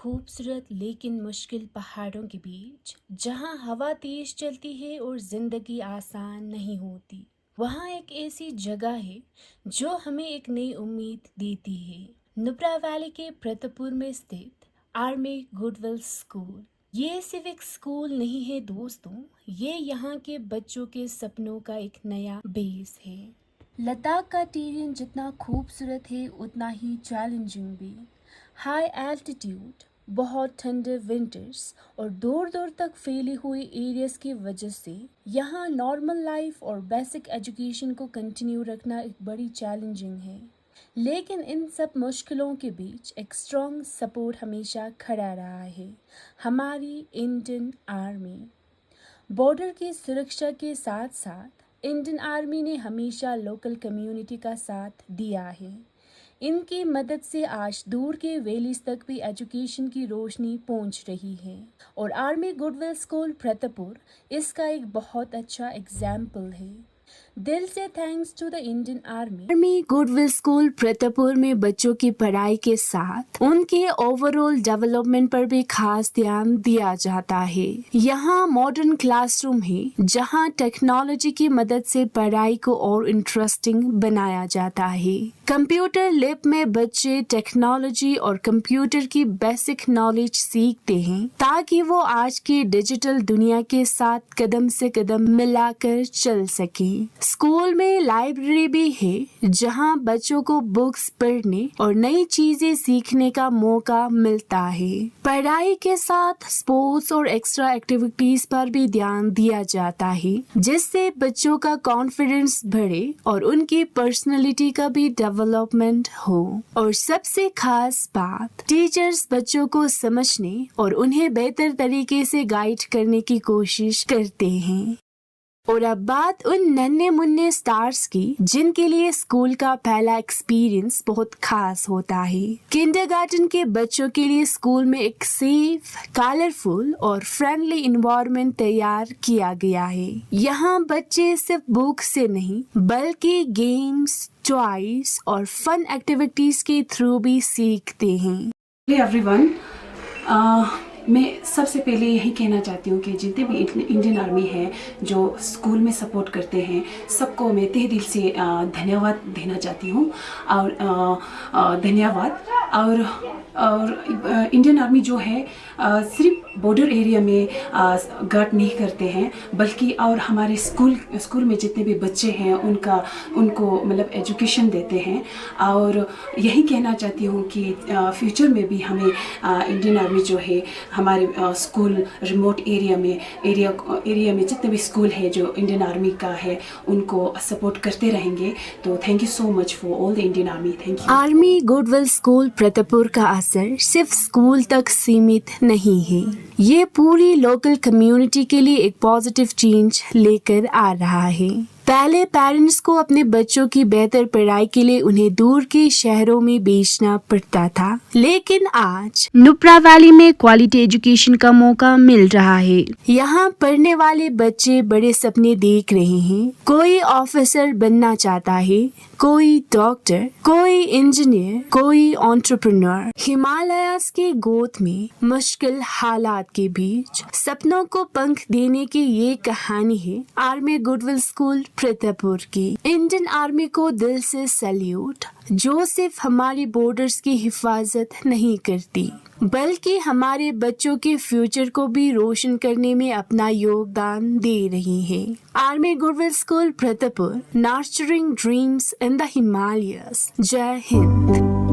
खूबसूरत लेकिन मुश्किल पहाड़ों के बीच जहां हवा तेज चलती है और जिंदगी आसान नहीं होती, वहां एक ऐसी जगह है जो हमें एक नई उम्मीद देती है। नुब्रा वैली के प्रतापपुर में स्थित आर्मी गुडविल स्कूल। ये सिर्फ एक स्कूल नहीं है दोस्तों, ये यहाँ के बच्चों के सपनों का एक नया बेस है। लद्दाख का टेरेन जितना खूबसूरत है उतना ही चैलेंजिंग भी। हाई एल्टीट्यूड, बहुत ठंडे विंटर्स और दूर दूर तक फैले हुए एरियाज की वजह से यहाँ नॉर्मल लाइफ और बेसिक एजुकेशन को कंटिन्यू रखना एक बड़ी चैलेंजिंग है। लेकिन इन सब मुश्किलों के बीच एक स्ट्रॉन्ग सपोर्ट हमेशा खड़ा रहा है, हमारी इंडियन आर्मी। बॉर्डर की सुरक्षा के साथ साथ इंडियन आर्मी ने हमेशा लोकल कम्युनिटी का साथ दिया है। इनकी मदद से आज दूर के वैलीज तक भी एजुकेशन की रोशनी पहुंच रही है और आर्मी गुडविल स्कूल प्रतापपुर इसका एक बहुत अच्छा एग्जाम्पल है। दिल से thanks to the Indian Army goodwill school Pratappur में बच्चों की पढ़ाई के साथ उनके ओवरऑल डेवलपमेंट पर भी खास ध्यान दिया जाता है। यहाँ मॉडर्न क्लासरूम है जहाँ टेक्नोलॉजी की मदद से पढ़ाई को और इंटरेस्टिंग बनाया जाता है। कंप्यूटर लैब में बच्चे टेक्नोलॉजी और कंप्यूटर की बेसिक नॉलेज सीखते हैं ताकि वो आज की डिजिटल दुनिया के साथ कदम से कदम मिलाकर चल सके। स्कूल में लाइब्रेरी भी है जहां बच्चों को बुक्स पढ़ने और नई चीजें सीखने का मौका मिलता है। पढ़ाई के साथ स्पोर्ट्स और एक्स्ट्रा एक्टिविटीज पर भी ध्यान दिया जाता है जिससे बच्चों का कॉन्फिडेंस बढ़े और उनकी पर्सनैलिटी का भी डेवलपमेंट हो। और सबसे खास बात, टीचर्स बच्चों को समझने और उन्हें बेहतर तरीके से गाइड करने की कोशिश करते हैं। और अब बात उन नन्हे मुन्ने स्टार्स की जिनके लिए स्कूल का पहला एक्सपीरियंस बहुत खास होता है। किंडरगार्टन के बच्चों के लिए स्कूल में एक सेफ, कलरफुल और फ्रेंडली एनवायरनमेंट तैयार किया गया है। यहाँ बच्चे सिर्फ बुक से नहीं बल्कि गेम्स, टॉयज और फन एक्टिविटीज के थ्रू भी सीखते हैं। हेलो एवरीवन, मैं सबसे पहले यही कहना चाहती हूँ कि जितने भी इंडियन आर्मी है जो स्कूल में सपोर्ट करते हैं सबको मैं तहे दिल से धन्यवाद देना चाहती हूँ। और धन्यवाद। और इंडियन आर्मी जो है सिर्फ बॉर्डर एरिया में गार्ड नहीं करते हैं बल्कि और हमारे स्कूल में जितने भी बच्चे हैं उनको मतलब एजुकेशन देते हैं। और यही कहना चाहती हूँ कि फ्यूचर में भी हमें इंडियन आर्मी जो है हमारे स्कूल रिमोट एरिया में जितने भी स्कूल है जो इंडियन आर्मी का है उनको सपोर्ट करते रहेंगे। तो thank you so much for all the Indian army. Thank you. Army goodwill school Pratappur का असर सिर्फ स्कूल तक सीमित नहीं है, ये पूरी लोकल कम्युनिटी के लिए एक पॉजिटिव चेंज लेकर आ रहा है। पहले पेरेंट्स को अपने बच्चों की बेहतर पढ़ाई के लिए उन्हें दूर के शहरों में भेजना पड़ता था, लेकिन आज नुब्रा वैली में क्वालिटी एजुकेशन का मौका मिल रहा है। यहाँ पढ़ने वाले बच्चे बड़े सपने देख रहे हैं। कोई ऑफिसर बनना चाहता है, कोई डॉक्टर, कोई इंजीनियर, कोई एंटरप्रेन्योर। हिमालयास के गोद में मुश्किल हालात के बीच सपनों को पंख देने की ये कहानी है आर्मी गुडविल स्कूल प्रतापपुर की। इंडियन आर्मी को दिल से सैल्यूट, जो सिर्फ हमारी बॉर्डर्स की हिफाजत नहीं करती बल्कि हमारे बच्चों के फ्यूचर को भी रोशन करने में अपना योगदान दे रही है। Army goodwill school Pratappur, nurturing dreams in the Himalayas. जय हिंद।